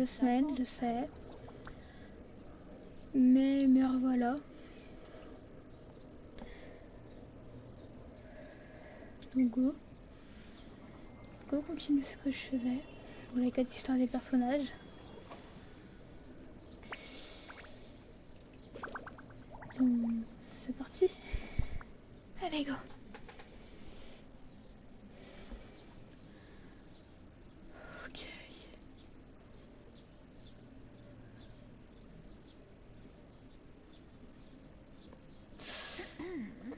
2 semaines, je sais. Mais revoilà. Donc go continue ce que je faisais. Pour les 4 histoires des personnages. C'est parti. Allez go. Ok.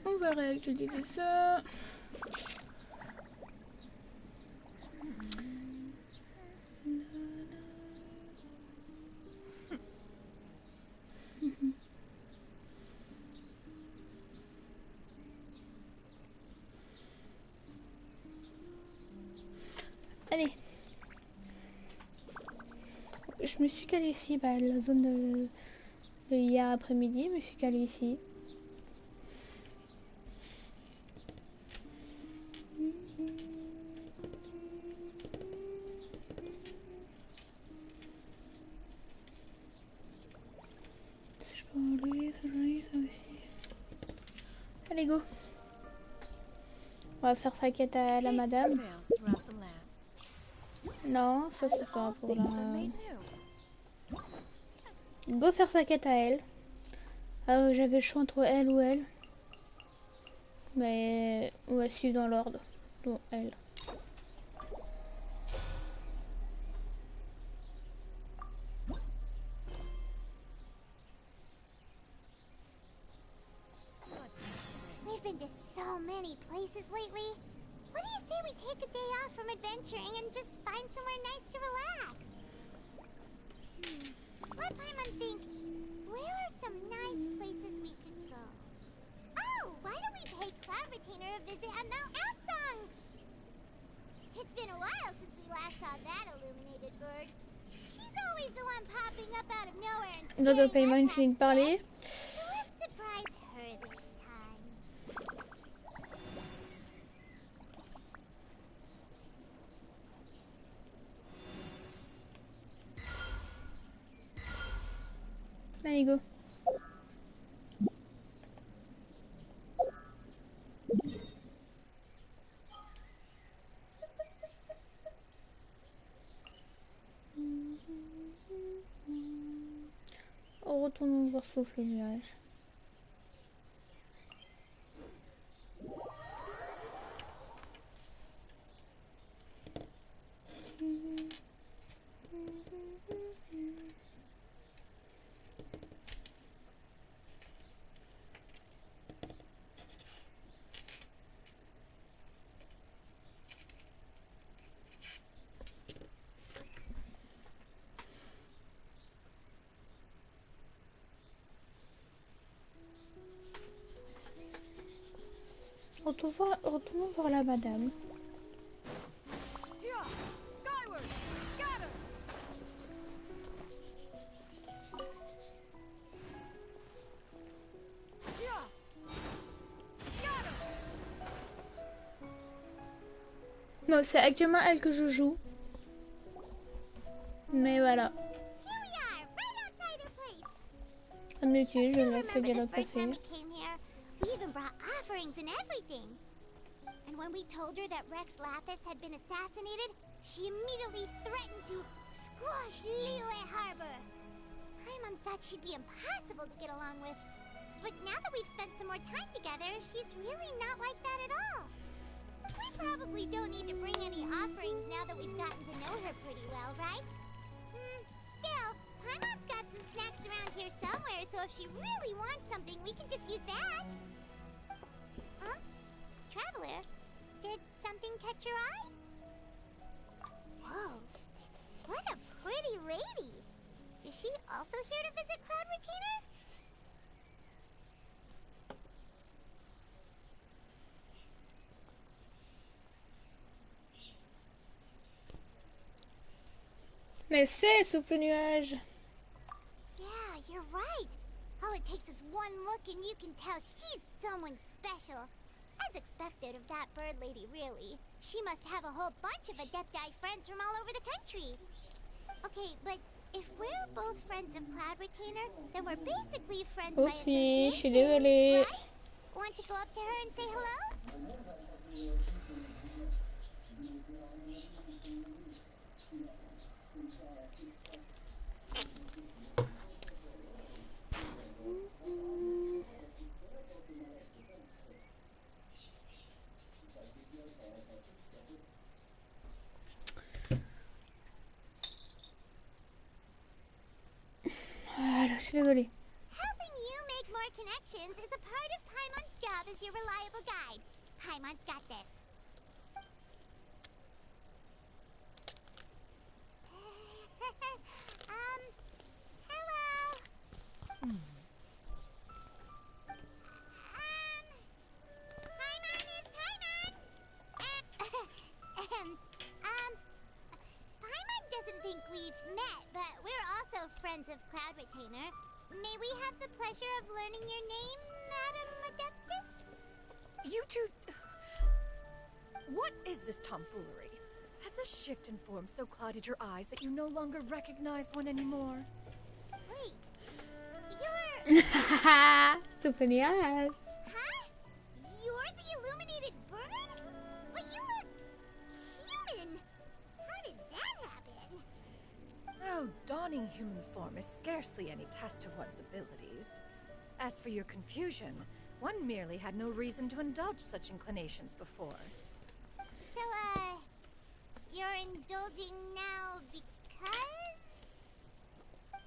On va réactualiser ça. Allez. Je me suis calée ici, la zone de hier après-midi, je me suis calée ici. Je peux enlever ça aussi. Allez go. On va faire sa quête à la madame. Non, ça c'est pas pour la... Go faire sa quête à elle. J'avais le choix entre elle ou elle. Mais on va suivre dans l'ordre. Donc elle. We've been to so many places lately. What do you say we take a day off from adventuring and just find somewhere nice to relax? Let Paimon think. Where are some nice places we could go? Oh, why don't we pay Cloud Retainer a visit at Mount Outsong? It's been a while since we last saw that illuminated bird. She's always the one popping up out of nowhere and Dodo Paimon finit de parler. So let's surprise her this time. Allez go. Retournons voir souffle le nuage. Retournons voir la madame. Non, c'est actuellement elle que je joue. Mais voilà. Comme d'habitude, je laisse le dialogue passer. We even brought offerings and everything. And when we told her that Rex Lapis had been assassinated, she immediately threatened to squash Liyue Harbor. Paimon thought she'd be impossible to get along with. But now that we've spent some more time together, she's really not like that at all. We probably don't need to bring any offerings now that we've gotten to know her pretty well, right? Still, Paimon's got some snacks around here somewhere, so if she really wants something, we can just use that. Huh? Traveler, did something catch your eye? Whoa, what a pretty lady. Is she also here to visit Cloud Retainer? Mais c'est souffle nuage. Yeah, you're right. All it takes is one look and you can tell she's someone special. As expected of that bird lady, really. She must have a whole bunch of Adepti friends from all over the country. Okay, Okay, but if we're both friends of Cloud Retainer, then we're basically friends by Oups, je suis association, désolée. right? Want to go up to her and say hello? Voilà, je suis désolée. Helping you make more connections is a part of Paimon's job as your reliable guide. Paimon's got this. Hello. Paimon is Paimon. Paimon doesn't think we've met, but we're also friends of Cloud Retainer. May we have the pleasure of learning your name, Madam Adeptus? You two... What is this tomfoolery? Has this shift in form so clouded your eyes that you no longer recognize one anymore? Wait, you're... Haha, super genial. Huh? You're the illuminated bird? But you look... human! How did that happen? Oh, donning human form is scarcely any test of one's abilities. As for your confusion, one merely had no reason to indulge such inclinations before. So, you're indulging now because?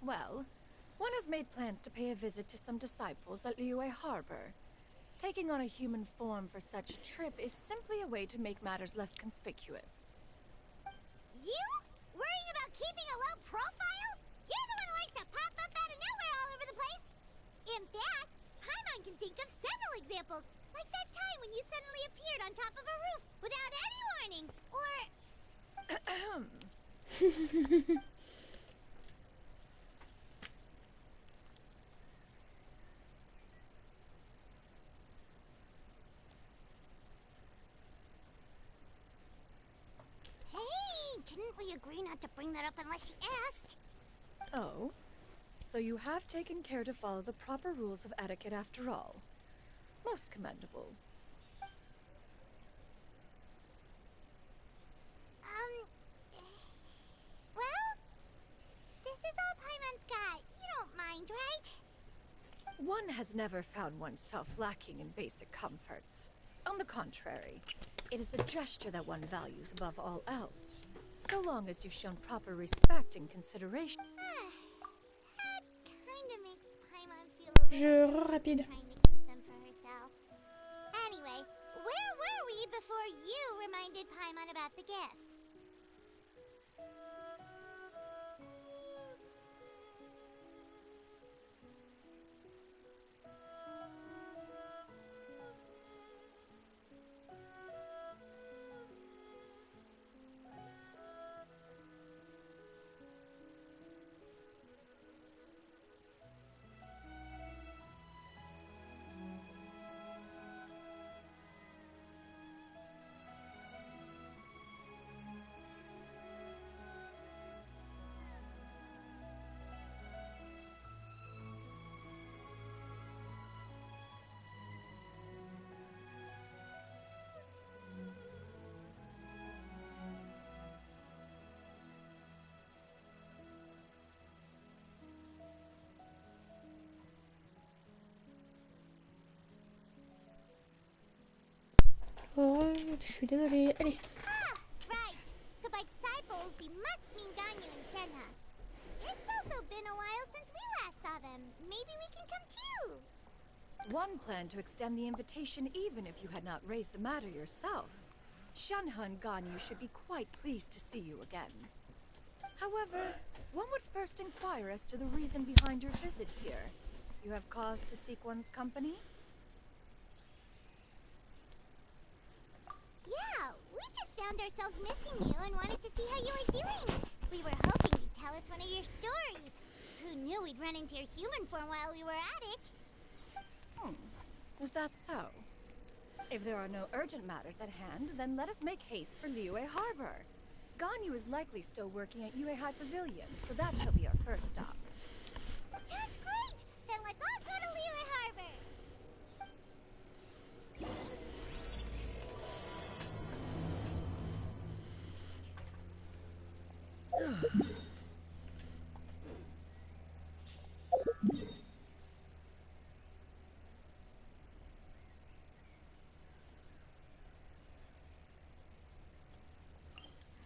Well, one has made plans to pay a visit to some disciples at Liyue Harbor. Taking on a human form for such a trip is simply a way to make matters less conspicuous. You? Worrying about keeping a low profile? You're the one who likes to pop up out of nowhere all over the place. In fact, Paimon can think of several examples, like that time when you suddenly appeared on top of a roof without any warning, or... Hey, didn't we agree not to bring that up unless she asked? Oh? So you have taken care to follow the proper rules of etiquette after all. Most commendable. Well, this is all Paimon's got. You don't mind, right? One has never found oneself lacking in basic comforts. On the contrary, it is the gesture that one values above all else, so long as you've shown proper respect and consideration. That kinda makes Paimon feel a little Rapide. trying to keep them for herself. Anyway, where were we before you reminded Paimon about the gifts? Oh, je suis désolée. Allez. Ah, right. So by disciples, you must mean Ganyu and Shenhe. It's also been a while since we last saw them. Maybe we can come too. One planned to extend the invitation even if you had not raised the matter yourself. Shenhe and Ganyu should be quite pleased to see you again. However, one would first inquire as to the reason behind your visit here. You have cause to seek one's company? Yeah, we just found ourselves missing you and wanted to see how you were doing. We were hoping you'd tell us one of your stories. Who knew we'd run into your human form while we were at it? Is that so? If there are no urgent matters at hand, then let us make haste for Liyue Harbor. Ganyu is likely still working at Yue High Pavilion, so that shall be our first stop. That's great! Then let's all go to Liyue Harbor!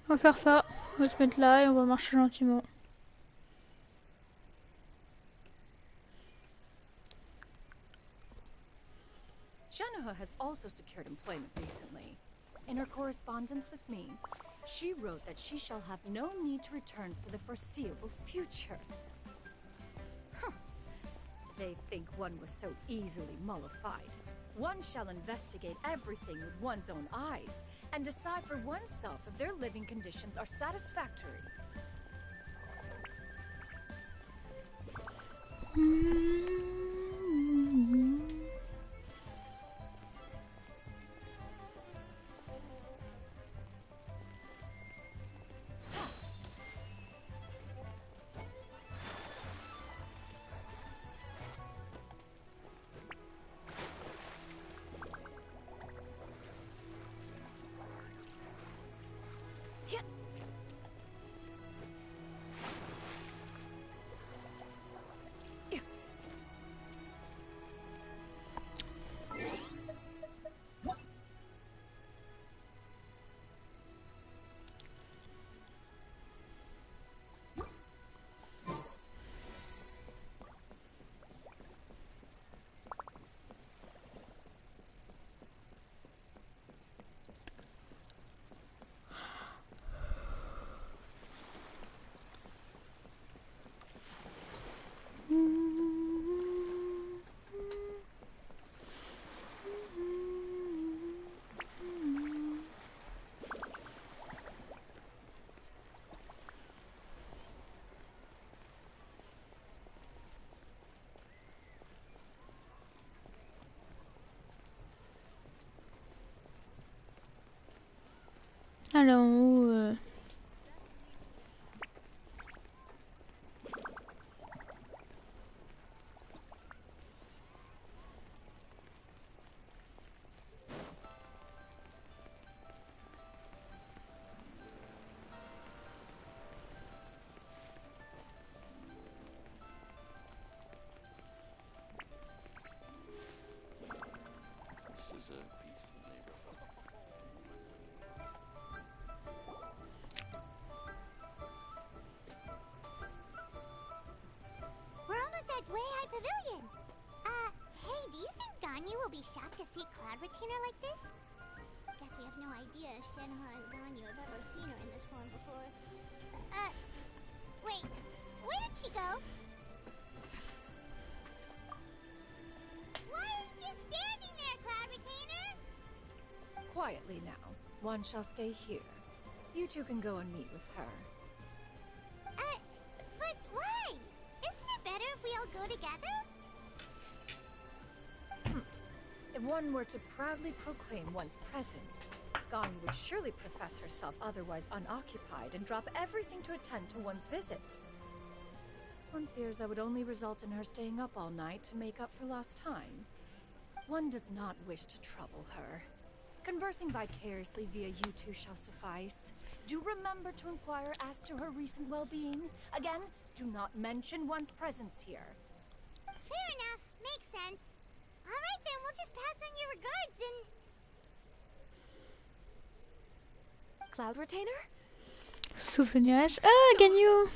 On va faire ça. On va se mettre là et on va marcher gentiment. Shanoha has also secured employment recently. In her correspondence with me, she wrote that she shall have no need to return for the foreseeable future. Huh. Do they think one was so easily mollified? One shall investigate everything with one's own eyes and decide for oneself if their living conditions are satisfactory. Allez en haut. This is a peaceful neighborhood. We're almost at Yue High Pavilion! Hey, do you think Ganyu will be shocked to see Cloud Retainer like this? Guess we have no idea if Shenhe and Ganyu have ever seen her in this form before. Wait, where did she go? Why aren't you standing there, Cloud Retainer? Quietly now. One shall stay here. You two can go and meet with her. But why? Isn't it better if we all go together? If one were to proudly proclaim one's presence, Ganyu would surely profess herself otherwise unoccupied and drop everything to attend to one's visit. One fears that would only result in her staying up all night to make up for lost time. One does not wish to trouble her. Conversing vicariously via you two shall suffice. Do remember to inquire as to her recent well-being. Again, do not mention one's presence here. Fair enough. Makes sense. Alright then, we'll just pass on your regards and... Cloud Retainer? Souffle nuage. Ah, Ganyu!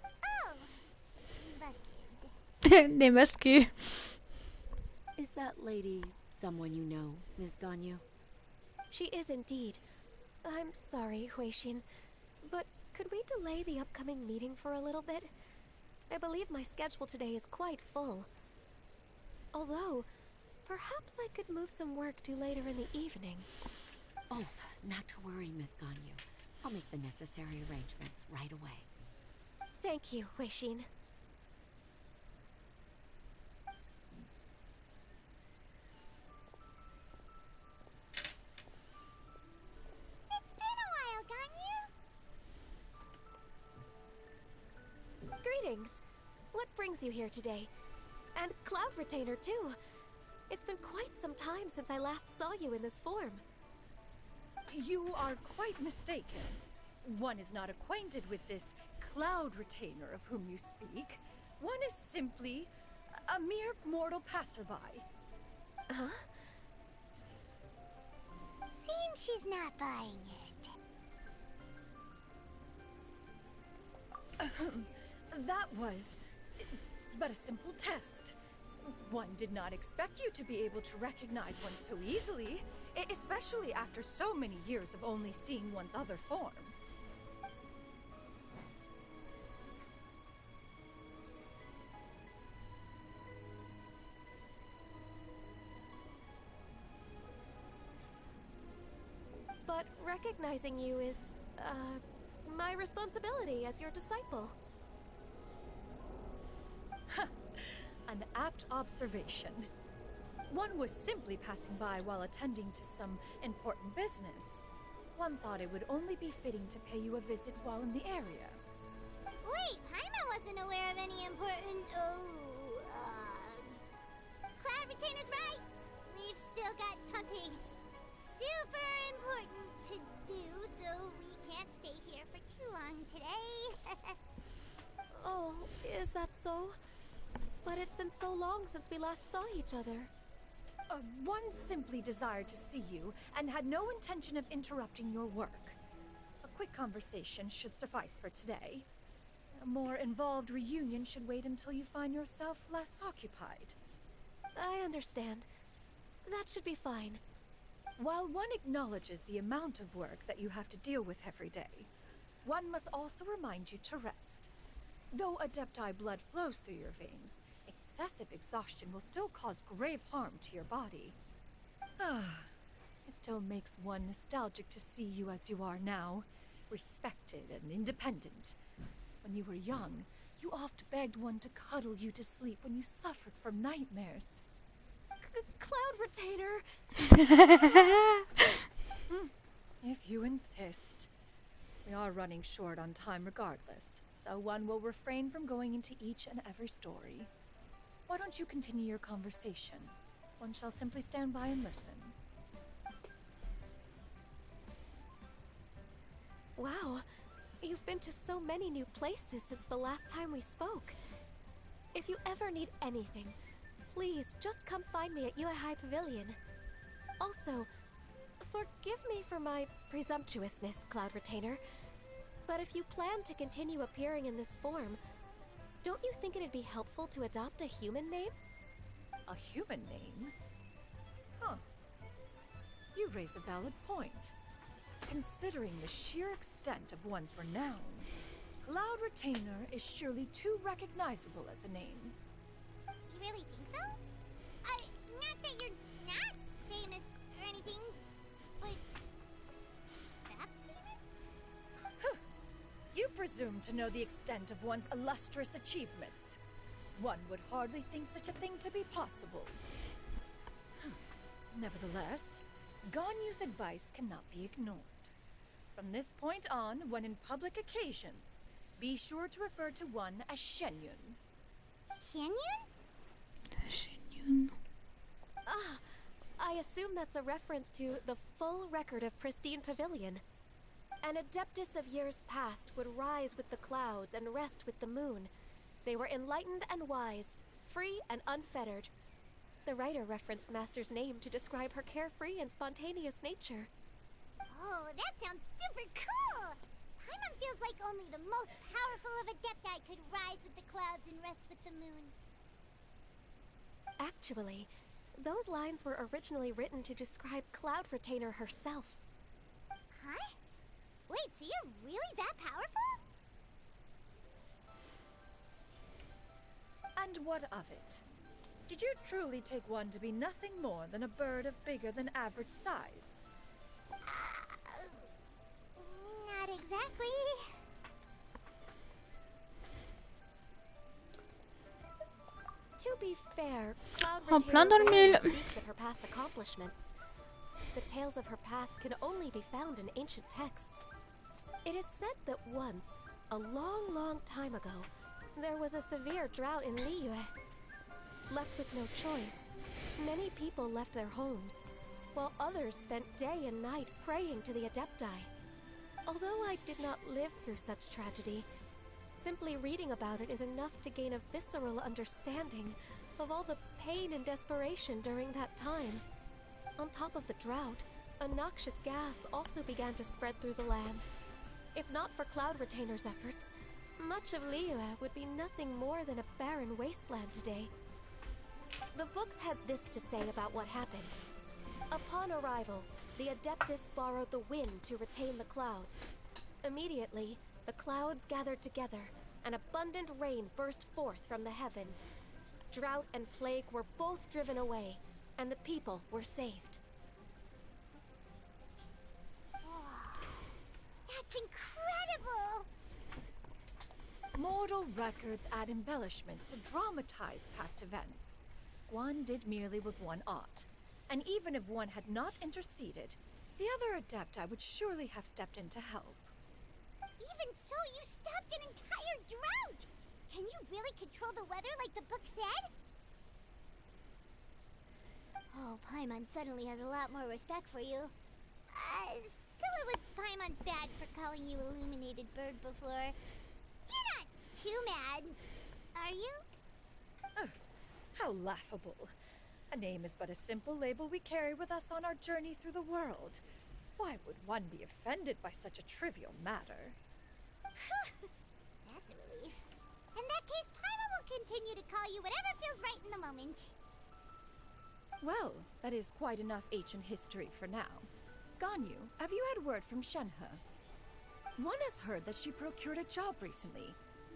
Oh! Busted. Des masques. Is that lady someone you know, Ms. Ganyu? She is indeed. I'm sorry, Huixin, but could we delay the upcoming meeting for a little bit? I believe my schedule today is quite full. Although, perhaps I could move some work to later in the evening. Oh, not to worry, Miss Ganyu. I'll make the necessary arrangements right away. Thank you, Huixin. It's Greetings. What brings you here today? And Cloud Retainer, too. It's been quite some time since I last saw you in this form. You are quite mistaken. One is not acquainted with this Cloud Retainer of whom you speak. One is simply a mere mortal passerby. Huh? Seems she's not buying it. That was but a simple test. One did not expect you to be able to recognize one so easily, especially after so many years of only seeing one's other form. But recognizing you is, my responsibility as your disciple. An apt observation. One was simply passing by while attending to some important business. One thought it would only be fitting to pay you a visit while in the area. Wait, Paimon wasn't aware of any important, Cloud Retainer's right! We've still got something super important to do, so we can't stay here for too long today. Oh, is that so? But it's been so long since we last saw each other. One simply desired to see you and had no intention of interrupting your work. A quick conversation should suffice for today. A more involved reunion should wait until you find yourself less occupied. I understand. That should be fine. While one acknowledges the amount of work that you have to deal with every day, one must also remind you to rest. Though Adepti blood flows through your veins, excessive exhaustion will still cause grave harm to your body. It still makes one nostalgic to see you as you are now, respected and independent. When you were young, you oft begged one to cuddle you to sleep when you suffered from nightmares. Cloud Retainer! If you insist. We are running short on time regardless, so one will refrain from going into each and every story. Why don't you continue your conversation? One shall simply stand by and listen. Wow, you've been to so many new places since the last time we spoke. If you ever need anything, please just come find me at Uehai Pavilion. Also, forgive me for my presumptuousness, Cloud Retainer, but if you plan to continue appearing in this form, don't you think it'd be helpful to adopt a human name? A human name? Huh. You raise a valid point. Considering the sheer extent of one's renown, Cloud Retainer is surely too recognizable as a name. You really think so? Not that you're not famous or anything, but that famous? You presume to know the extent of one's illustrious achievements. One would hardly think such a thing to be possible. Nevertheless, Ganyu's advice cannot be ignored. From this point on, when in public occasions, be sure to refer to one as Shenyun. Canyon? Shenyun. Ah, I assume that's a reference to the full record of Pristine Pavilion. An adeptus of years past would rise with the clouds and rest with the moon. They were enlightened and wise, free and unfettered. The writer referenced Master's name to describe her carefree and spontaneous nature. Oh, that sounds super cool! Paimon feels like only the most powerful of Adepti could rise with the clouds and rest with the moon. Actually, those lines were originally written to describe Cloud Retainer herself. Huh? Wait, so you're really that powerful? And what of it? Did you truly take one to be nothing more than a bird of bigger than average size? Not exactly. To be fair, Cloud En plein Retainer dans le rarely mille. speaks of her past accomplishments. The tales of her past can only be found in ancient texts. It is said that once, a long, long time ago, There was a severe drought in Liyue. Left with no choice, many people left their homes, while others spent day and night praying to the Adepti. Although I did not live through such tragedy, simply reading about it is enough to gain a visceral understanding of all the pain and desperation during that time. On top of the drought, a noxious gas also began to spread through the land. If not for Cloud Retainer's efforts, much of Liyue would be nothing more than a barren wasteland today. The books had this to say about what happened. Upon arrival, the Adeptus borrowed the wind to retain the clouds. Immediately, the clouds gathered together, and abundant rain burst forth from the heavens. Drought and plague were both driven away, and the people were saved. That's incredible! Mortal records add embellishments to dramatize past events. One did merely what one ought, and even if one had not interceded, the other Adepti would surely have stepped in to help. Even so, you stopped an entire drought! Can you really control the weather like the book said? Oh, Paimon suddenly has a lot more respect for you. So it was Paimon's bad for calling you Illuminated Bird before. You're not too mad, are you? How laughable. A name is but a simple label we carry with us on our journey through the world. Why would one be offended by such a trivial matter? That's a relief. In that case, Paimon will continue to call you whatever feels right in the moment. Well, that is quite enough ancient history for now. Ganyu, have you had word from Shenhe? One has heard that she procured a job recently.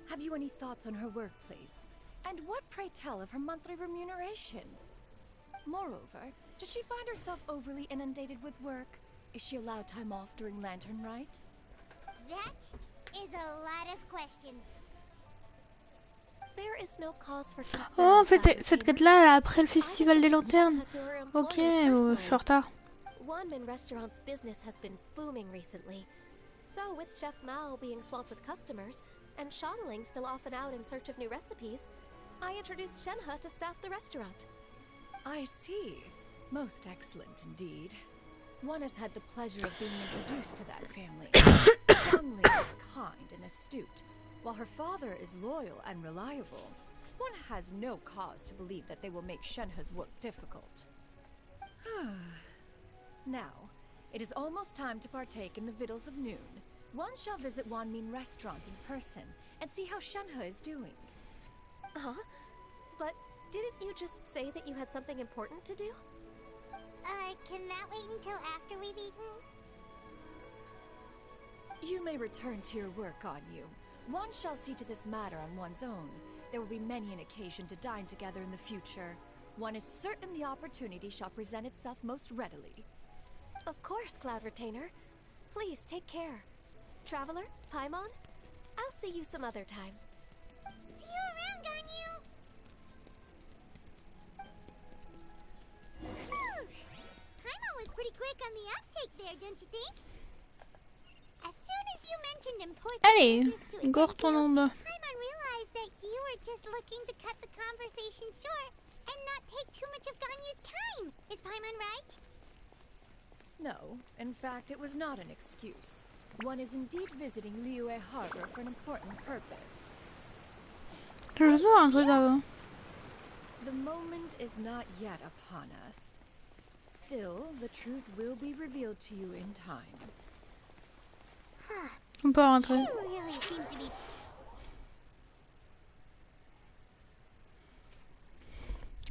Have you any thoughts on her workplace? And what, pray tell, of her monthly remuneration? Moreover, does she find herself overly inundated with work? Is she allowed time off during Lantern Rite? That is a lot of questions. There is no cause for concern. Oh, en fait, cette quête-là, elle est après le festival des lanternes. Ok, je suis en retard. Wanmin Restaurant's business has been booming recently. So, with Chef Mao being swamped with customers, and Shanling still off and out in search of new recipes, I introduced Shenhe to staff the restaurant. I see. Most excellent indeed. One has had the pleasure of being introduced to that family. Shanling is kind and astute, while her father is loyal and reliable. One has no cause to believe that they will make Shenhe's work difficult. Now, it is almost time to partake in the victuals of noon. One shall visit Wanmin Restaurant in person and see how Shenhe is doing. Huh? But didn't you just say that you had something important to do? Can that wait until after we've eaten? You may return to your work, Ganyu. One shall see to this matter on one's own. There will be many an occasion to dine together in the future. One is certain the opportunity shall present itself most readily. Of course, Cloud Retainer. Please take care. Traveler, Paimon, I'll see you some other time. See you around, Ganyu! Phew! Paimon was pretty quick on the uptake there, don't you think? As soon as you mentioned important Allez, business to go attend to, retournons. Paimon realized that you were just looking to cut the conversation short and not take too much of Ganyu's time. Is Paimon right? No, in fact, it was not an excuse. One is indeed visiting Liyue Harbor for an important purpose. Je veux dire un truc avant. The moment is not yet upon us. Still, the truth will be revealed to you in time. On peut rentrer. She really seems to be...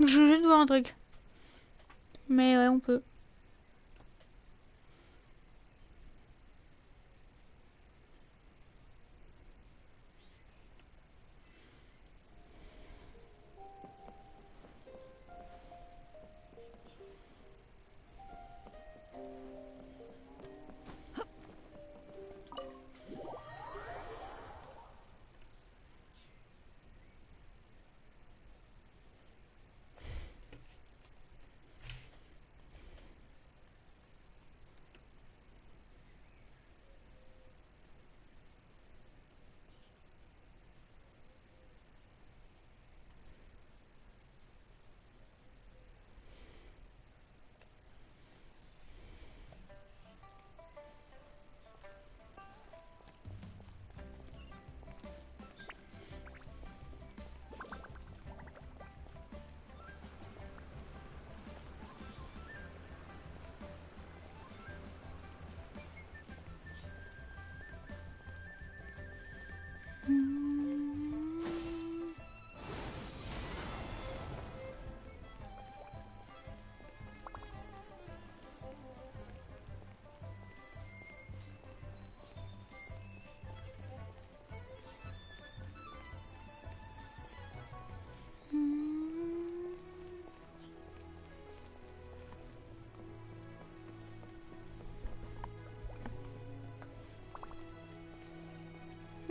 Je veux juste voir un truc. Mais ouais, on peut.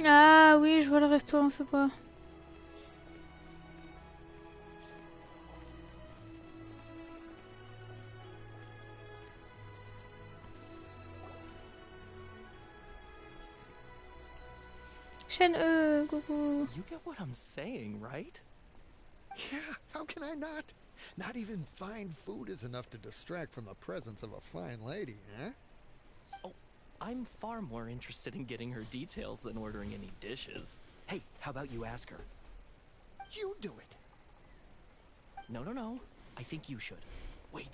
Ah oui, je vois le restaurant, c'est quoi? Chaîne, coucou. You get what I'm saying, right? Yeah, how can I not? Not even fine food is enough to distract from the presence of a fine lady, eh? Oh, I'm far more interested in getting her details than ordering any dishes. Hey, how about you ask her? You do it. No. I think you should. Wait,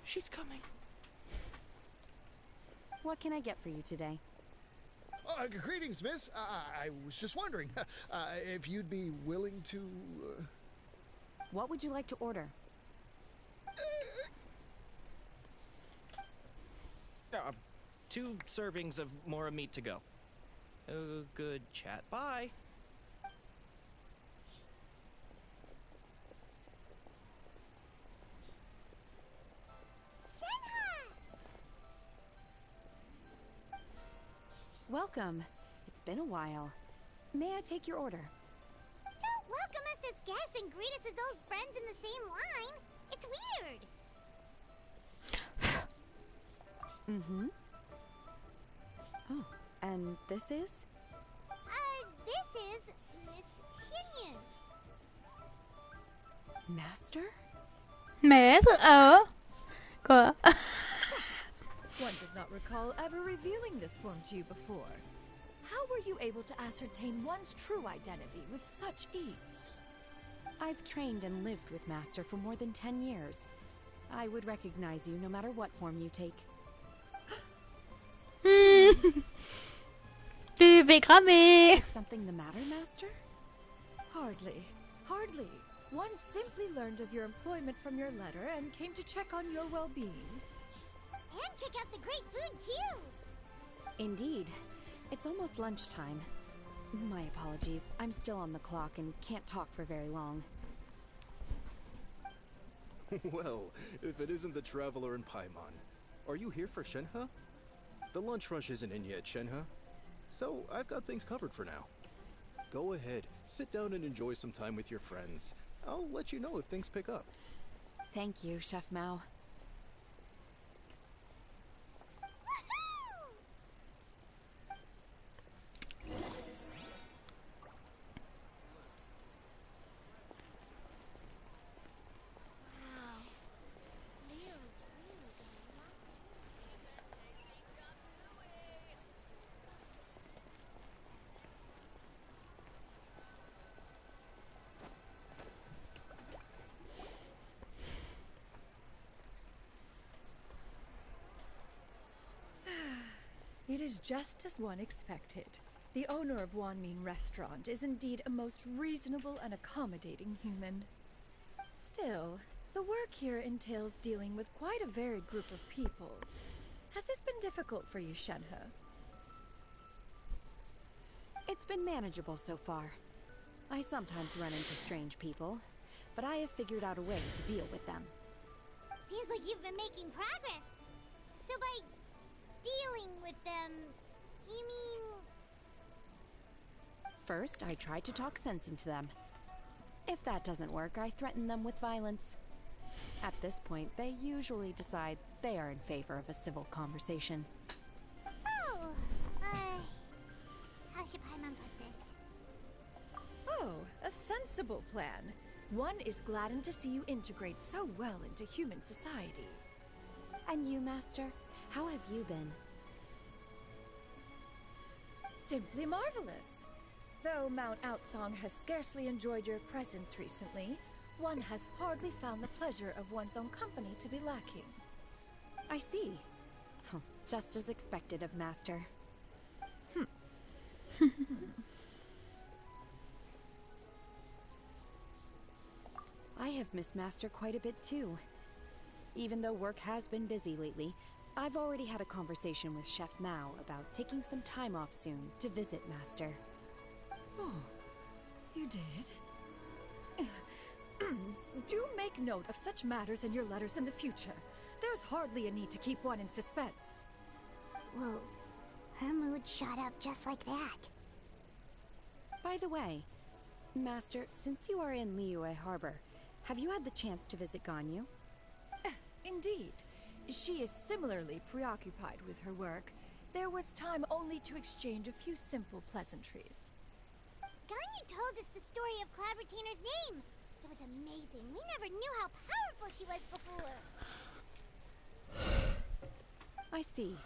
she's coming. What can I get for you today? Greetings, miss. I was just wondering if you'd be willing to... What would you like to order? 2 servings of more meat to go. Good chat. Bye. Welcome. It's been a while. May I take your order? Don't welcome us as guests and greet us as old friends in the same line. It's weird. Mm-hmm. Oh, and this is? This is Miss Xinyun. Master? Maître, oh. Quoi? One does not recall ever revealing this form to you before. How were you able to ascertain one's true identity with such ease? I've trained and lived with Master for more than 10 years. I would recognize you no matter what form you take. Tu fais cramer. Is something the matter, Master? Hardly. One simply learned of your employment from your letter and came to check on your well-being. And check out the great food, too. Indeed. It's almost lunchtime. My apologies. I'm still on the clock and can't talk for very long. Well, if it isn't the traveler in Paimon. Are you here for Shenhe? The lunch rush isn't in yet, Shenhe. So, I've got things covered for now. Go ahead, sit down and enjoy some time with your friends. I'll let you know if things pick up. Thank you, Chef Mao. It is just as one expected. The owner of Wanmin Restaurant is indeed a most reasonable and accommodating human. Still, the work here entails dealing with quite a varied group of people. Has this been difficult for you, Shenhe? It's been manageable so far. I sometimes run into strange people, but I have figured out a way to deal with them. Seems like you've been making progress. So by dealing with them, you mean... First, I try to talk sense into them. If that doesn't work, I threaten them with violence. At this point, they usually decide they are in favor of a civil conversation. Oh, how should Paimon put this? Oh, a sensible plan. One is gladdened to see you integrate so well into human society. And you, Master? How have you been? Simply marvelous. Though Mount Outsong has scarcely enjoyed your presence recently, one has hardly found the pleasure of one's own company to be lacking. I see. Oh, just as expected of Master. I have missed Master quite a bit too. Even though work has been busy lately, I've already had a conversation with Chef Mao about taking some time off soon to visit Master. Oh, you did? Do make note of such matters in your letters in the future. There's hardly a need to keep one in suspense. Whoa, her mood shot up just like that. By the way, Master, since you are in Liyue Harbor, have you had the chance to visit Ganyu? Indeed. She is similarly preoccupied with her work. There was time only to exchange a few simple pleasantries. Ganyu told us the story of Cloud Retainer's name. It was amazing. We never knew how powerful she was before. I see.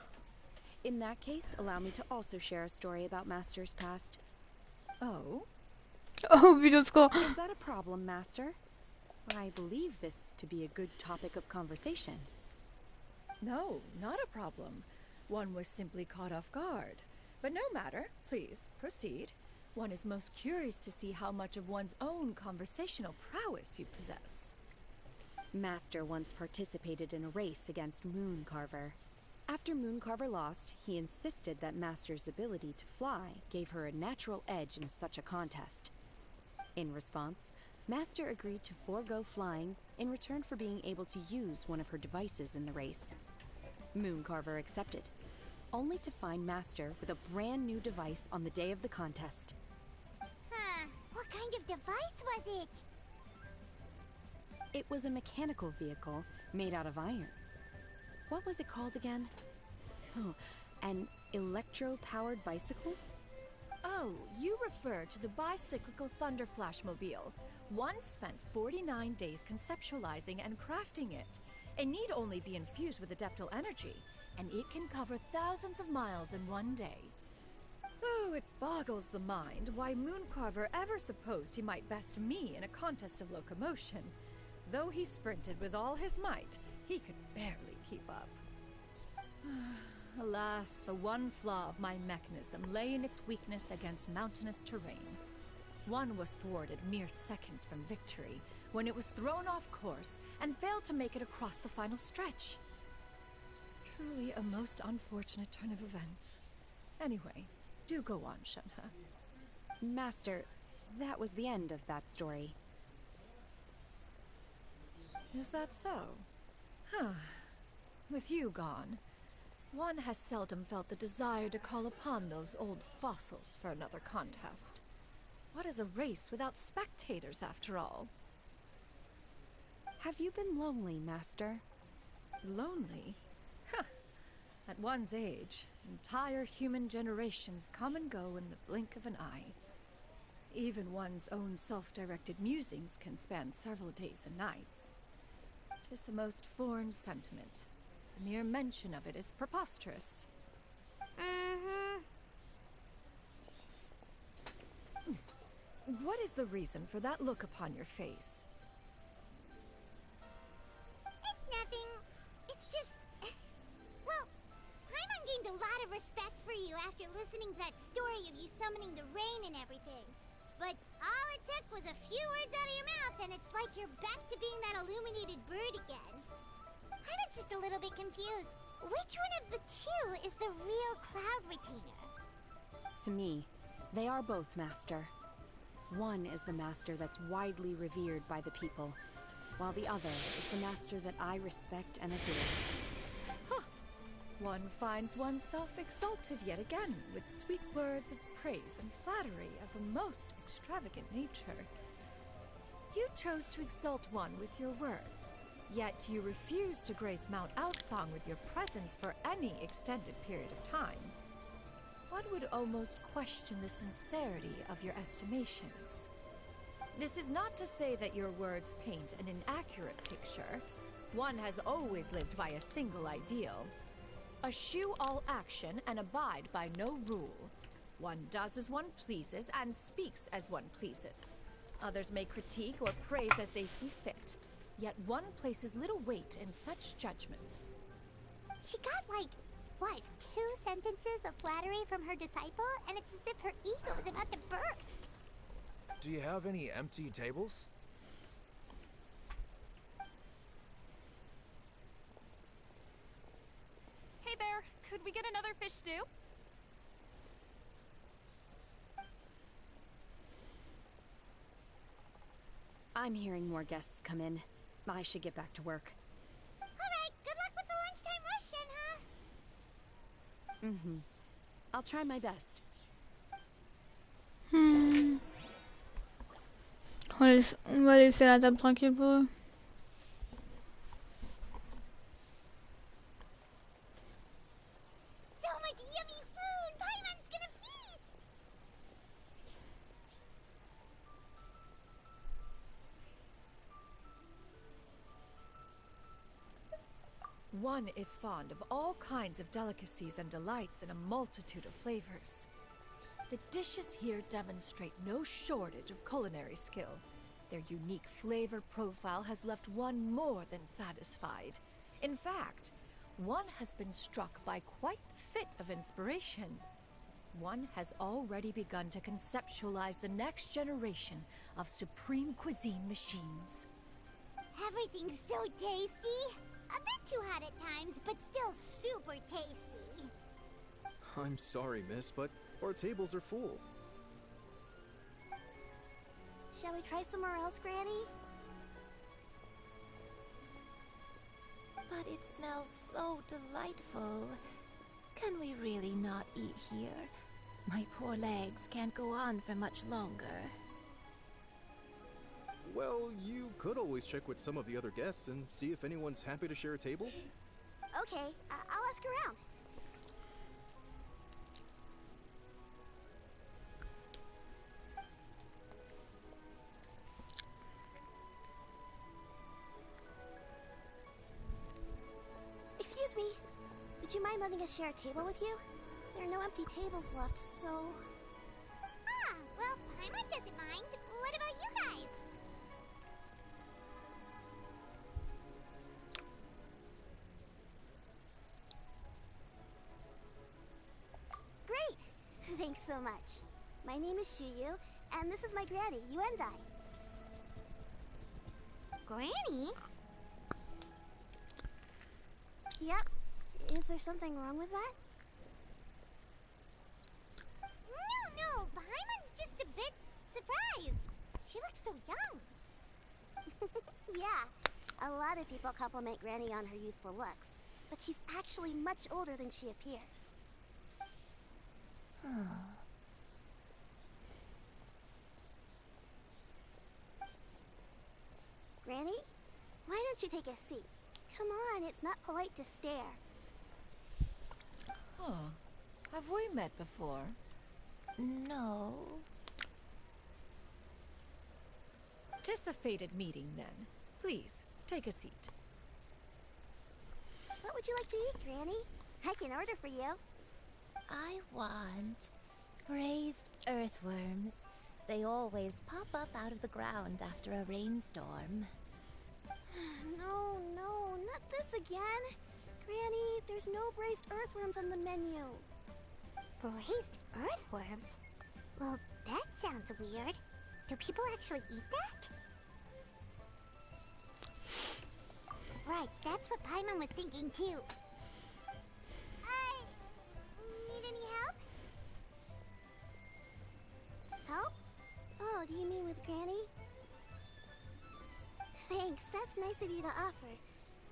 In that case, allow me to also share a story about Master's past. Oh? Oh, widoczko. Is that a problem, Master? I believe this to be a good topic of conversation. No, not a problem. One was simply caught off guard. But no matter. Please, proceed. One is most curious to see how much of one's own conversational prowess you possess. Master once participated in a race against Mooncarver. After Mooncarver lost, he insisted that Master's ability to fly gave her a natural edge in such a contest. In response, Master agreed to forego flying in return for being able to use one of her devices in the race. Mooncarver accepted, only to find Master with a brand new device on the day of the contest. Huh. What kind of device was it? It was a mechanical vehicle made out of iron. What was it called again? Oh, an electro-powered bicycle? Oh, you refer to the bicyclical Thunder Flashmobile. One spent 49 days conceptualizing and crafting it. It need only be infused with adeptal energy, and it can cover thousands of miles in one day. Oh, it boggles the mind why Mooncarver ever supposed he might best me in a contest of locomotion. Though he sprinted with all his might, he could barely keep up. Alas, the one flaw of my mechanism lay in its weakness against mountainous terrain. One was thwarted mere seconds from victory, when it was thrown off course and failed to make it across the final stretch. Truly a most unfortunate turn of events. Anyway, do go on, Shenhe. Master, that was the end of that story. Is that so? Huh. With you gone, one has seldom felt the desire to call upon those old fossils for another contest. What is a race without spectators, after all? Have you been lonely, Master? Lonely? Huh. At one's age, entire human generations come and go in the blink of an eye. Even one's own self-directed musings can span several days and nights. 'Tis a most foreign sentiment. The mere mention of it is preposterous. What is the reason for that look upon your face? It's nothing. It's just... Well, Paimon gained a lot of respect for you after listening to that story of you summoning the rain and everything. But all it took was a few words out of your mouth and it's like you're back to being that illuminated bird again. I was just a little bit confused. Which one of the two is the real Cloud Retainer? To me, they are both, Master. One is the master that's widely revered by the people, while the other is the master that I respect and adore. Huh. One finds oneself exalted yet again with sweet words of praise and flattery of a most extravagant nature. You chose to exalt one with your words, yet you refuse to grace Mount Outsong with your presence for any extended period of time. One would almost question the sincerity of your estimations. This is not to say that your words paint an inaccurate picture. One has always lived by a single ideal. Eschew all action and abide by no rule. One does as one pleases and speaks as one pleases. Others may critique or praise as they see fit, yet one places little weight in such judgments. She got like, what, 2 sentences of flattery from her disciple, and it's as if her ego is about to burst. Do you have any empty tables? Hey there, could we get another fish stew? I'm hearing more guests come in. I should get back to work. Alright, good luck with the lunchtime rush, Shenhe. I'll try my best. On va laisser la table tranquille pour eux. So much yummy food! Paimon's gonna feast! One is fond of all kinds of delicacies and delights in a multitude of flavors. The dishes here demonstrate no shortage of culinary skill. Their unique flavor profile has left one more than satisfied. In fact, one has been struck by quite the fit of inspiration. One has already begun to conceptualize the next generation of supreme cuisine machines. Everything's so tasty! A bit too hot at times, but still super tasty. I'm sorry, miss, but our tables are full. Shall we try somewhere else, Granny? But it smells so delightful. Can we really not eat here? My poor legs can't go on for much longer. Well, you could always check with some of the other guests and see if anyone's happy to share a table. Okay, I'll ask around. Excuse me, would you mind letting us share a table with you? There are no empty tables left, so... Ah, well, Paimon doesn't mind. What about you guys? Great! Thanks so much. My name is Shuyu, and this is my granny, Yuendai. Granny? Yep. Is there something wrong with that? No, Paimon's just a bit surprised. She looks so young. Yeah, a lot of people compliment Granny on her youthful looks, but she's actually much older than she appears. Granny, why don't you take a seat? Come on, it's not polite to stare. Oh, have we met before? No. 'Tis a fated meeting, then. Please, take a seat. What would you like to eat, Granny? I can order for you. I want braised earthworms. They always pop up out of the ground after a rainstorm. No, not this again. Granny, there's no braised earthworms on the menu. Braised earthworms? Well, that sounds weird. Do people actually eat that? Right, that's what Paimon was thinking too. Need any help? Help? Oh, do you mean with Granny? Thanks, that's nice of you to offer.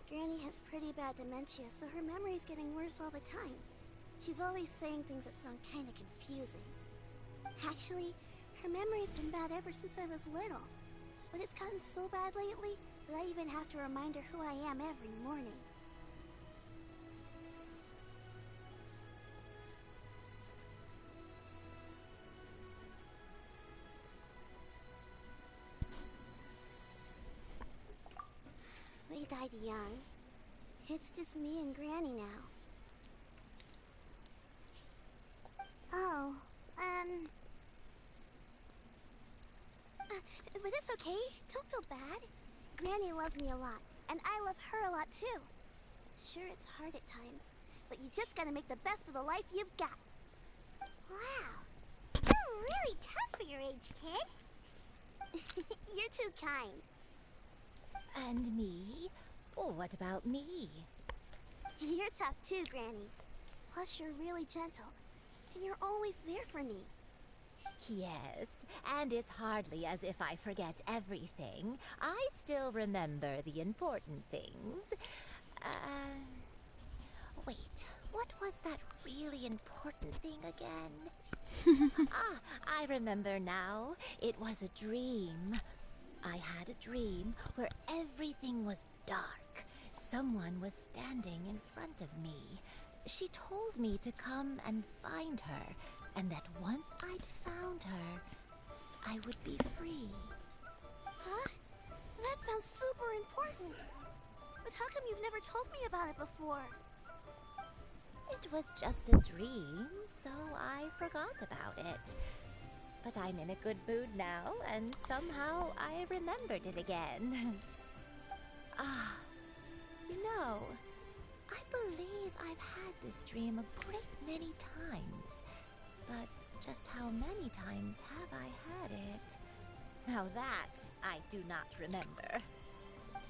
Granny has pretty bad dementia, so her memory's getting worse all the time. She's always saying things that sound kinda confusing. Actually, her memory's been bad ever since I was little. But it's gotten so bad lately that I even have to remind her who I am every morning. They died young. It's just me and Granny now. Oh, but it's okay. Don't feel bad. Granny loves me a lot, and I love her a lot too. Sure, it's hard at times, but you just gotta make the best of the life you've got. Wow, you're really tough for your age, kid. You're too kind. And me? Oh, what about me? You're tough too, Granny. Plus, you're really gentle, and you're always there for me. Yes, and it's hardly as if I forget everything. I still remember the important things. Wait, what was that really important thing again? I remember now. It was a dream. I had a dream where everything was dark. Someone was standing in front of me. She told me to come and find her, and that once I'd found her, I would be free. Huh? That sounds super important. But how come you've never told me about it before? It was just a dream, so I forgot about it. But I'm in a good mood now, and somehow I remembered it again. You know, I believe I've had this dream a great many times. But just how many times have I had it? Now that I do not remember.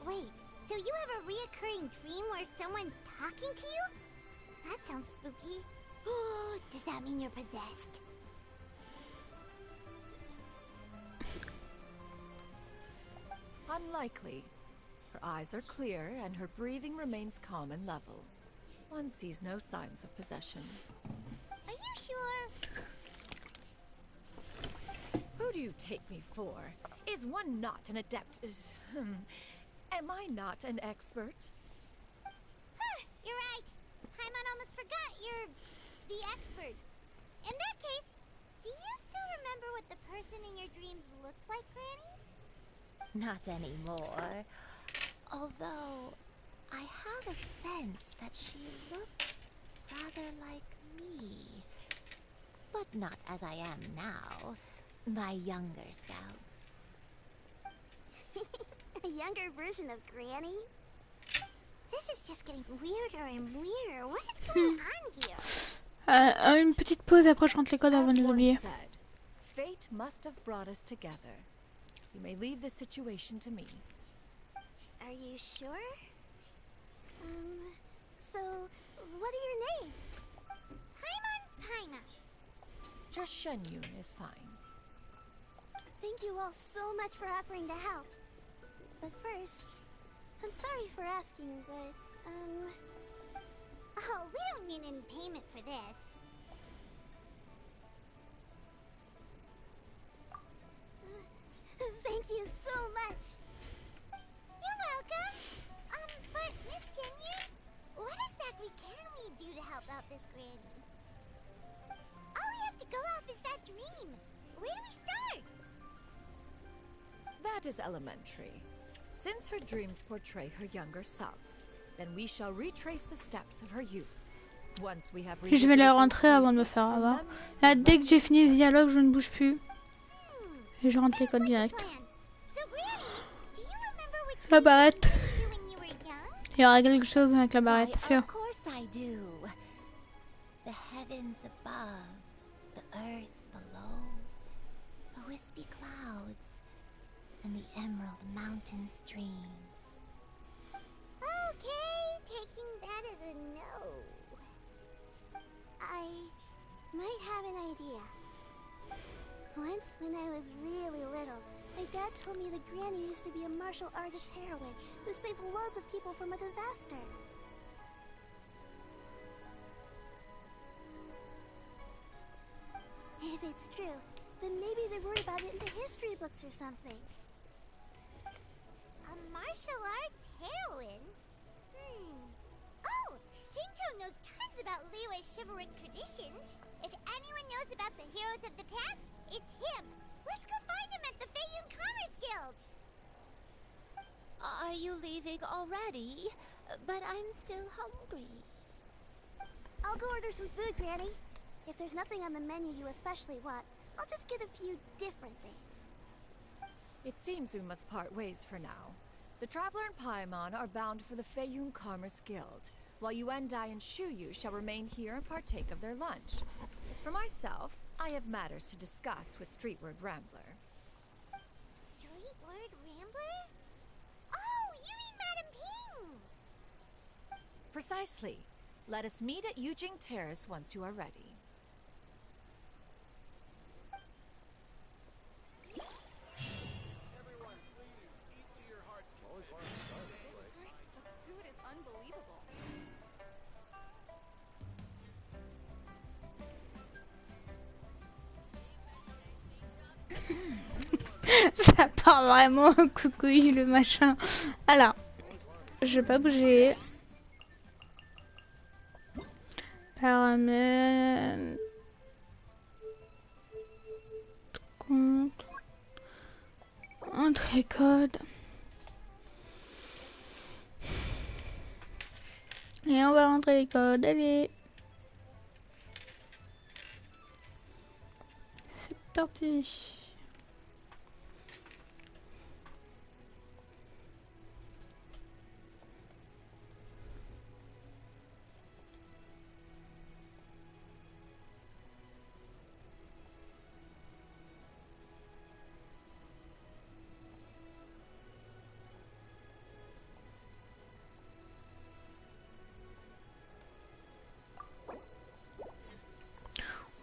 Wait, so you have a reoccurring dream where someone's talking to you? That sounds spooky. Does that mean you're possessed? Unlikely. Her eyes are clear and her breathing remains calm and level. One sees no signs of possession. Are you sure? Who do you take me for? Is one not an adept? Am I not an expert? Huh, you're right. Paimon almost forgot you're the expert. In that case, do you still remember what the person in your dreams looked like, Granny? Not anymore. Although, I have a sense that she looked rather like me. But not as I am now. My younger self. A younger version of Granny? This is just getting weirder and weirder. What is going on here? Une petite pause après je rentre l'école avant de les oublier. Fate must have brought us together. You may leave this situation to me. Are you sure? So, what are your names? Paimon's Paima. Just Shenyun is fine. Thank you all so much for offering to help. But first, I'm sorry for asking, but, Oh, we don't need any payment for this. Thank you so much. You're welcome. But Miss Shenyun, what exactly can we do to help out this granny? All we have to go off is that dream. Where do we start? That is elementary. Since her dreams portray her younger self, then we shall retrace the steps of her youth. Once we have Je vais la rentrer avant de me faire avoir. Là, dès que j'ai fini ce dialogue, je ne bouge plus. Et je rentre l'école direct. La barrette. Il y aura quelque chose avec la barrette, sûr. Of course I do. The heavens above, the earth below, the wispy clouds, and the emerald mountain streams. Okay, taking that as a no. I might have an idea. Once, when I was really little, my dad told me that Granny used to be a martial artist heroine who saved loads of people from a disaster. If it's true, then maybe they wrote about it in the history books or something. A martial arts heroine? Oh, Shinto knows tons about Liyue's chivalric traditions. If anyone knows about the heroes of the past, it's him. Let's go find him at the Feiyun Commerce Guild. Are you leaving already? But I'm still hungry. I'll go order some food, Granny. If there's nothing on the menu you especially want, I'll just get a few different things. It seems we must part ways for now. The Traveler and Paimon are bound for the Feiyun Commerce Guild, while Yuendai and Shuyu shall remain here and partake of their lunch. As for myself, I have matters to discuss with Streetward Rambler. Streetward Rambler? Oh, you mean Madam Ping! Precisely. Let us meet at Yujing Terrace once you are ready. Everyone, please, eat to your heart's content. The food is unbelievable. Ça part vraiment un coucouille le machin. Alors, je vais pas bouger. Paramètres. Compte. Entrée code. Et on va rentrer les codes. Allez. C'est parti.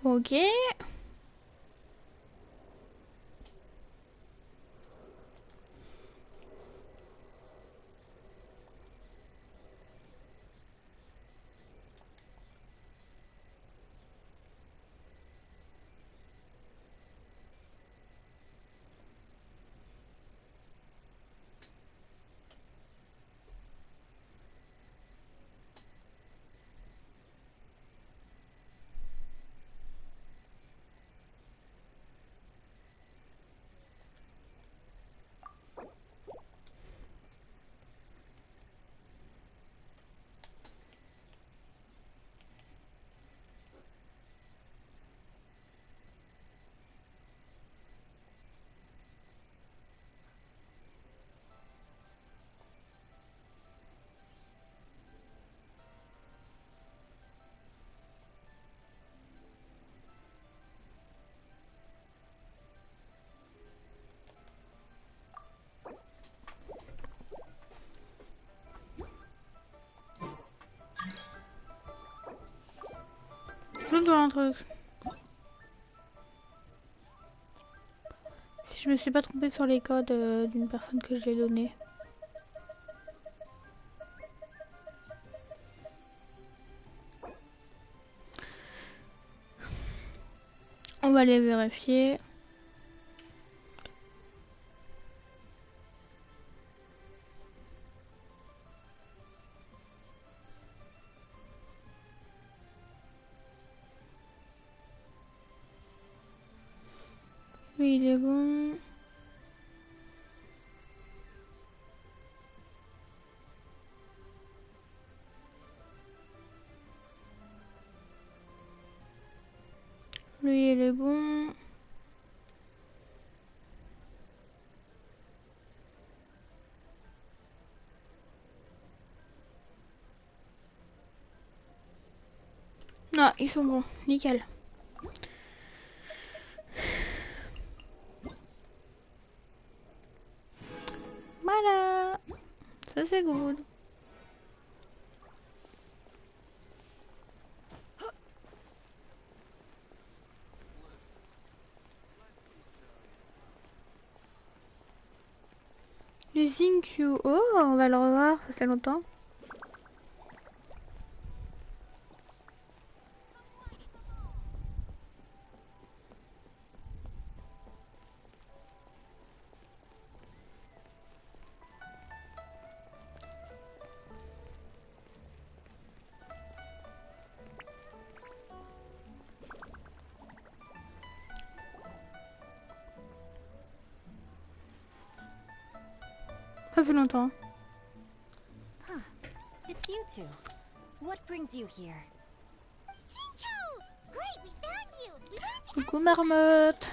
Ok. Je dois un truc. Si je me suis pas trompée sur les codes d'une personne que j'ai donné. On va les vérifier. Oui, il est bon. Lui, il est bon. Non, ils sont bons. Nickel. Voilà. Ça, c'est good. Le Zinkyu. Oh, on va le revoir. Ça fait longtemps. Ça fait longtemps. Huh. It's you two. What brings you here? Great, we found you! We wanted to Coucou marmotte.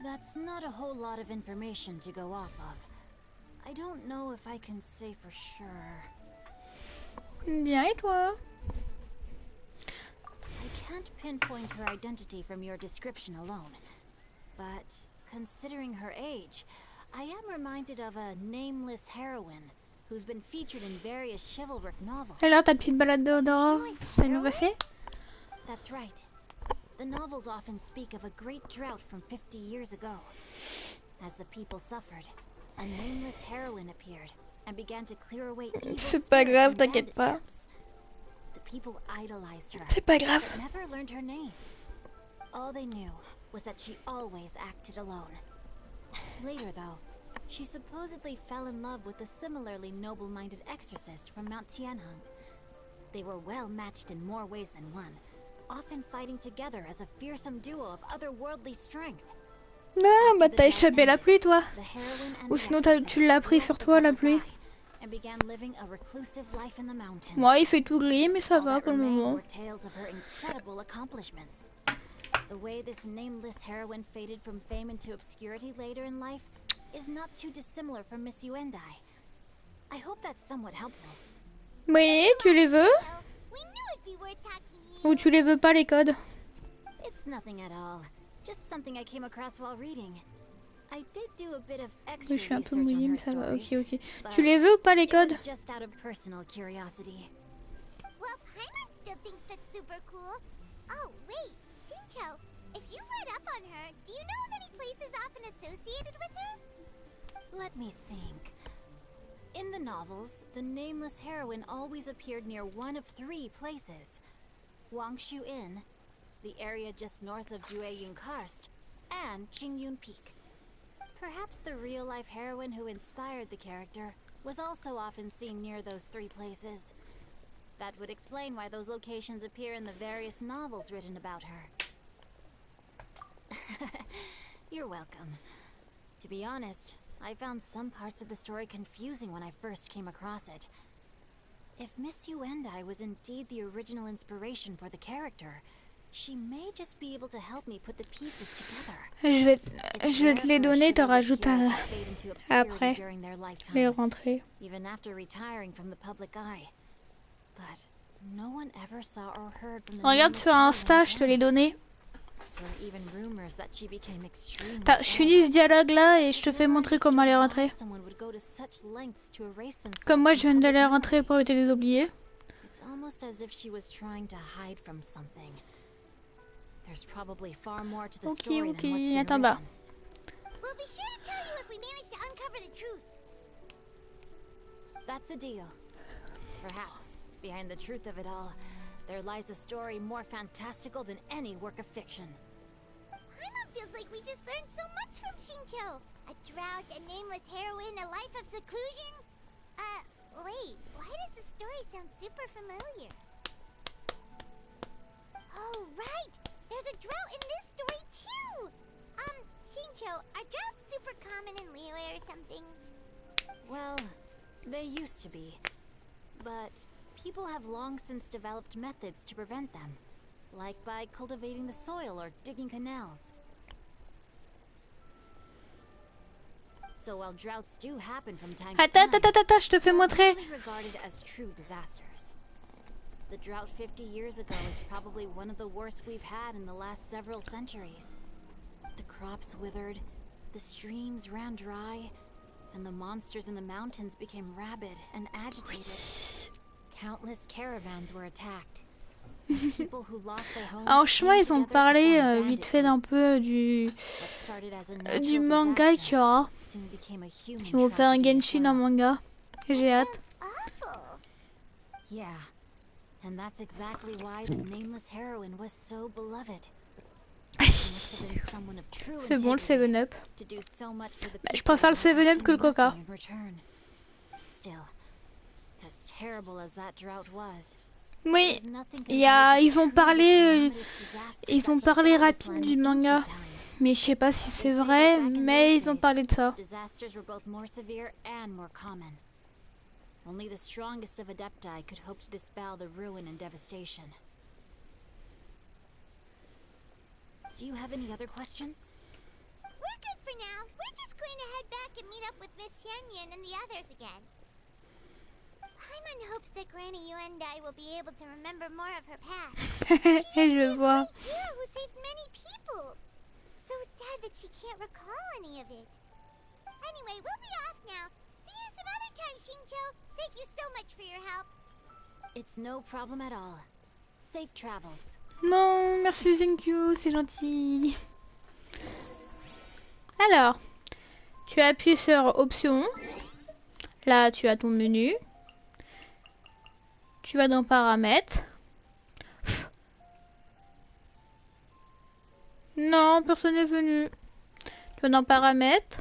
That's not a whole lot of information to go off of. I don't know if I can say for sure. Bien, et toi? I can't pinpoint her identity from your description alone. But considering her age, I am reminded of a nameless heroine who's been featured in various chivalric novels. Alors, ta petite balade dehors, ça nous passait? That's right. The novels often speak of a great drought from 50 years ago. As the people suffered, a nameless heroine appeared and began to clear away evil C'est pas grave, spirits and t'inquiète pas. bandit camps. people idolized her. C'est pas grave. But never learned her name. All they knew was that she always acted alone. Later, though, she supposedly fell in love with a similarly noble-minded exorcist from Mount Tianheng. They were well matched in more ways than one, often fighting together as a fearsome duo of otherworldly strength. Ah, bah t'as échappé la pluie, toi. Ou sinon tu l'as pris sur toi, la pluie. And began living a reclusive life in the mountains. Moi, il fait tout gris, mais ça va pour le moment. Were tales of her incredible accomplishments. The way this nameless heroine faded from fame into obscurity later in life is not too dissimilar from Miss Yuendai. I hope that's somewhat helpful. Oui, tu les veux? Ou tu les veux pas, les codes? It's nothing at all. Just something I came across while reading. I did do a bit of extra Je suis un peu research mouillée, on mais her ça va. story, Ok. but Tu les veux ou pas, les it codes? was just out of personal curiosity. Well, Paimon still thinks that's super cool. Oh, wait, Shincho, if you've read up on her, do you know of any places often associated with her? Let me think. In the novels, the nameless heroine always appeared near one of 3 places. Wangshu Inn, the area just north of Jueyun Karst, and Qingyun Peak. Perhaps the real-life heroine who inspired the character was also often seen near those 3 places. That would explain why those locations appear in the various novels written about her. You're welcome. To be honest, I found some parts of the story confusing when I first came across it. If Miss Yuendai was indeed the original inspiration for the character, she may just be able to help me put the pieces together. Je vais te les donner, t'en rajoutes après les rentrées. Even after retiring from the public eye. But no one ever saw or heard from the Regarde sur Insta, je te l'ai donné. Je finis ce dialogue là et je te fais montrer comment les rentrer. Comme moi je viens de les rentrer pour éviter de les oublier. Ok, attends bas. That's a deal. Perhaps behind the truth of it all, there lies a story more fantastical than any work of fiction. Paimon feels like we just learned so much from Shincho. A drought, a nameless heroine, a life of seclusion. Wait, why does the story sound super familiar? Oh, right! There's a drought in this story too! Shincho, are droughts super common in Liyue or something? Well, they used to be. But people have long since developed methods to prevent them, like by cultivating the soil or digging canals. So while droughts do happen from time to time, je te fais montrer. they're regarded as true disasters. The drought 50 years ago is probably one of the worst we've had in the last several centuries. The crops withered, the streams ran dry, and the monsters in the mountains became rabid and agitated. Countless caravans were attacked. People who lost their homes. En chemin, ils ont parlé vite fait d'un peu du manga qu'il y aura. Ils vont faire un Genshin en manga. J'ai hâte. Yeah, and that's exactly why the nameless heroine was so beloved. C'est bon le 7-up. Je préfère le 7-up que le coca. Oui, ils ont parlé rapide du manga, mais je sais pas si c'est vrai, mais ils ont parlé de ça. Only the strongest of adepti could hope to dispel the ruin and devastation. Do you have any other questions? We're good for now. We're just going to head back and meet up with Miss Xianyun and the others again. Paimon hopes that Granny Yuendai will be able to remember more of her past. Je vois. She's a great hero who saved many people. So sad that she can't recall any of it. Anyway, we'll be off now. See you some other time, Shincho. Thank you so much for your help. It's no problem at all. Safe travels. Non, merci thank you, c'est gentil. Alors, tu appuies sur option. Là, tu as ton menu. Tu vas dans paramètres. Non, personne n'est venu. Tu vas dans paramètres.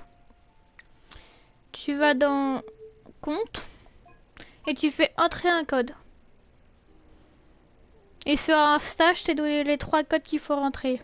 Tu vas dans compte. Et tu fais entrer un code. Et sur Insta, je t'ai donné les 3 codes qu'il faut rentrer.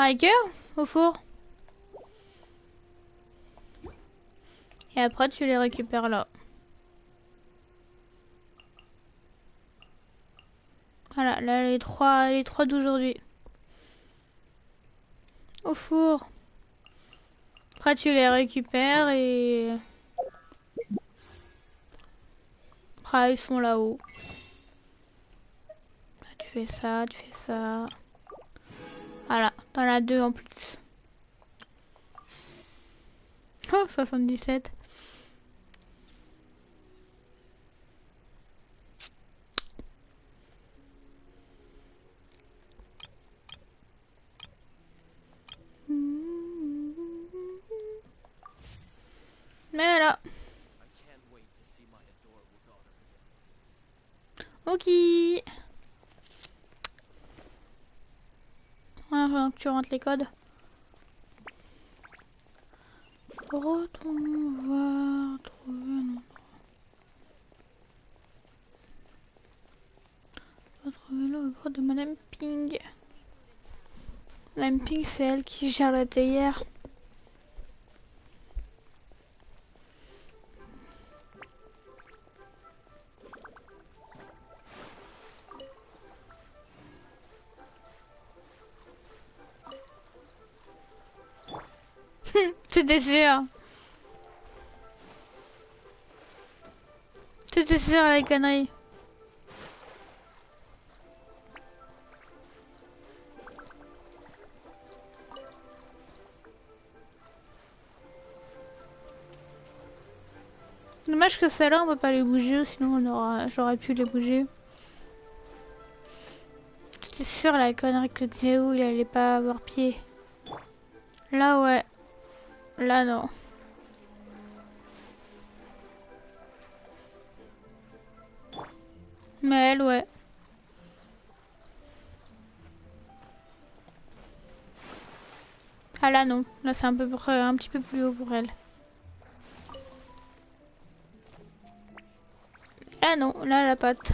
Hiker au four. Et après tu les récupères là. Voilà, là les trois d'aujourd'hui. Au four. Après tu les récupères et... Après ils sont là-haut. Tu fais ça, tu fais ça. Voilà, t'en as 2 en plus. Oh, 77. Mais voilà. Ok. Voilà, tu rentres les codes. Retourne voir, trouver un endroit. Retrouvez-le auprès de Madame Ping. Madame Ping, c'est elle qui gère la théière. C'était sûr. C'était sûr la connerie. Dommage que celle-là on peut pas les bouger, sinon j'aurais pu les bouger. J'étais sûre la connerie que Zéo il allait pas avoir pied. Là ouais. Là non. Mais elle ouais. Ah là non. Là c'est un petit peu plus haut pour elle. Là non. Là la patte.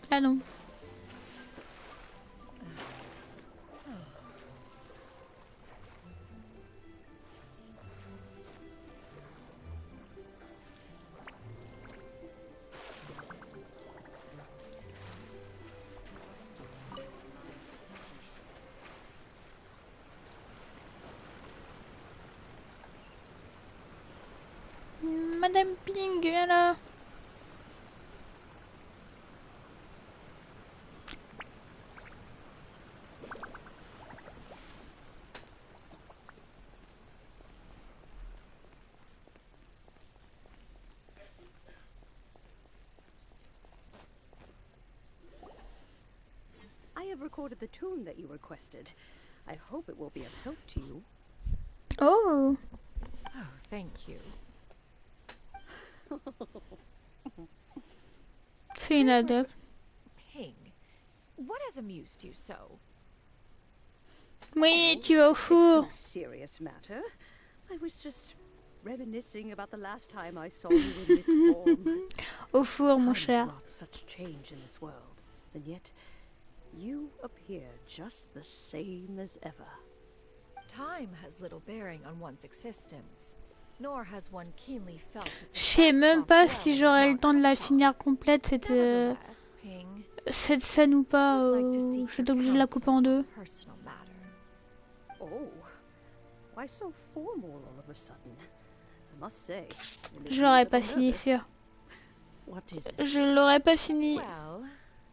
Là non. Madame Ping, là. I have recorded the tune that you requested. I hope it will be of help to you. Oh. Oh, thank you. C'est une adepte. Ping, what has amused you so? Oui, tu vas au four. It's no serious matter. I was just reminiscing about the last time I saw you in this form. Au four, mon cher. Wrought such change in this world, and yet you appear just the same as ever. Time has little bearing on one's existence, nor has one keenly felt its Je sais même pas si j'aurai le temps de la finir complète cette scène ou pas. Je suis obligée de la couper en 2. Oh, why so formal all of a sudden? I must say, Je l'aurais pas fini, sûr. What is it? Je l'aurais pas fini. Well,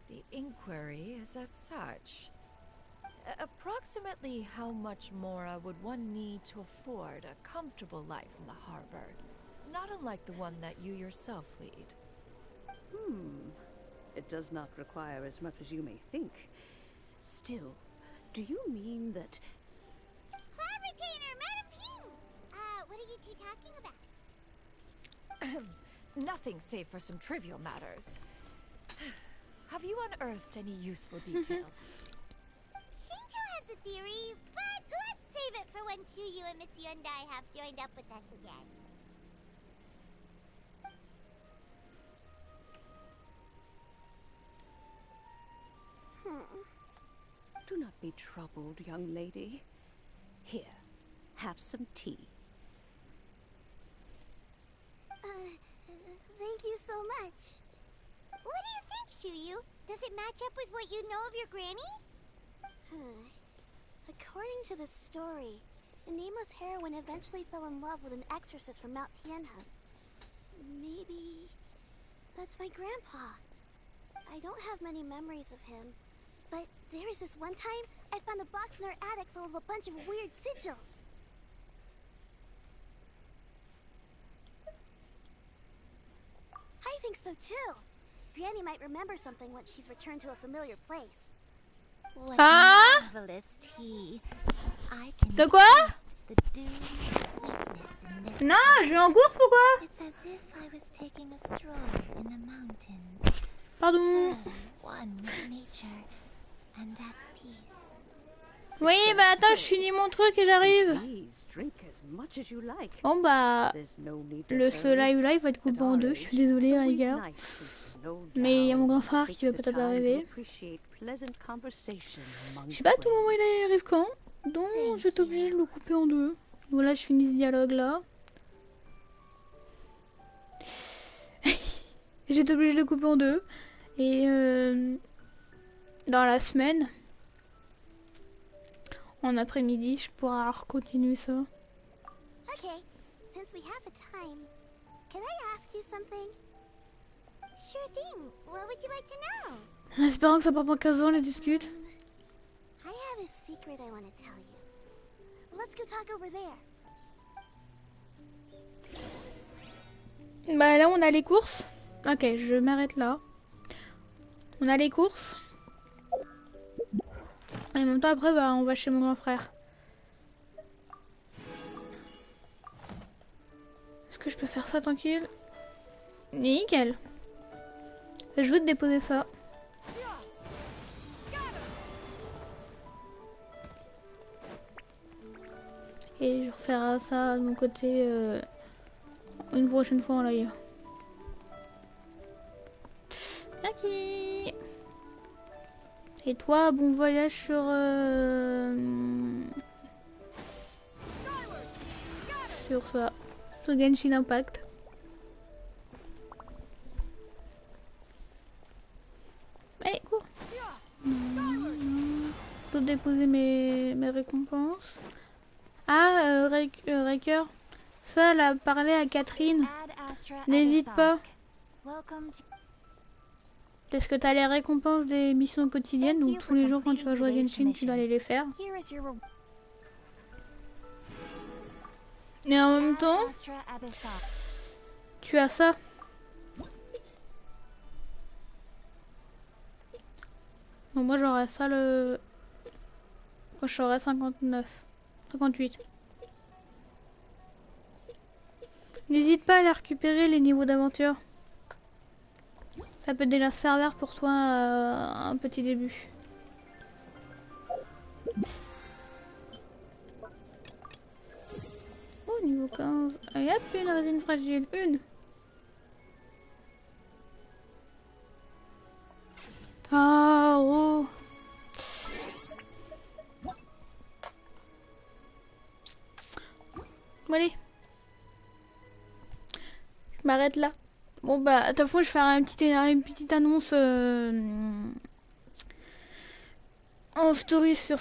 the inquiry is as such. Approximately how much more would one need to afford a comfortable life in the harbor? Not unlike the one that you yourself lead. It does not require as much as you may think. Still, do you mean that... Cloud Retainer, Madam Ping! What are you two talking about? Nothing save for some trivial matters. Have you unearthed any useful details? Shinto has a theory, but let's save it for when Chuyu and Miss Yundai have joined up with us again. Do not be troubled, young lady. Here, have some tea. Thank you so much. What do you think, Chuyu? Does it match up with what you know of your granny? According to the story, the nameless heroine eventually fell in love with an exorcist from Mount Tianhe. Maybe that's my grandpa. I don't have many memories of him, but there was this one time I found a box in our attic full of a bunch of weird sigils. I think so too. Granny might remember something once she's returned to a familiar place. What marvelous tea. I can De quoi? taste the dewy sweetness in this. Non, je vais en course ou quoi? It's as if I was taking a stroll in the mountains. Pardon. One with nature and at peace. Oui, bah attends, je finis mon truc et j'arrive. Please drink as much as you like. Bon bah, There's no need to ce hurry. live va être coupé en deux. Je suis désolée, les gars. Mais il y a mon grand frère qui va peut-être arriver. Je sais pas à tout moment il arrive quand. Donc je vais être obligée de le couper en deux. Voilà, je finis ce dialogue là. J'ai été obligée de le couper en deux. Et dans la semaine, en après-midi, je pourrai continuer ça. Okay, since we have the time, can I ask you something? Sure thing. What would you like to know? En espérant que ça part pas 15 ans, les discute. I have a secret I want to tell you. Let's go talk over there. Bah là, on a les courses. Ok, je m'arrête là. On a les courses. Et en même temps, après, bah, on va chez mon grand frère. Est-ce que je peux faire ça tranquille? Nickel. Je veux te déposer ça. Et je referai ça de mon côté une prochaine fois en live. Ok. Et toi, bon voyage sur ça, sur Genshin Impact. Allez, cours. Je peux déposer mes récompenses. Ah, Raker, ça, elle a parlé à Catherine. N'hésite pas. Est-ce que tu as les récompenses des missions quotidiennes? Donc tous les jours quand tu vas jouer à Genshin, tu dois aller les faire. Et en même temps, tu as ça. Donc moi j'aurai ça quand je serai 58. N'hésite pas à aller récupérer les niveaux d'aventure. Ça peut déjà servir pour toi un petit début. Oh, niveau 15. Allez hop, une résine fragile. Une. Ah, oh. Bon, allez. Je m'arrête là. Bon bah, à ta fois je ferai une petite annonce en story sur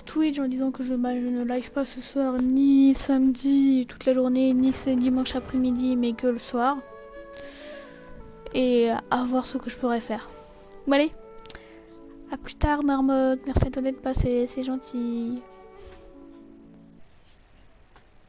Twitch en disant que je ne live pas ce soir ni samedi toute la journée ni ce dimanche après-midi mais que le soir. Et à voir ce que je pourrais faire. Bon allez, À plus tard, Marmotte. Merci à toi d'être passé, c'est gentil.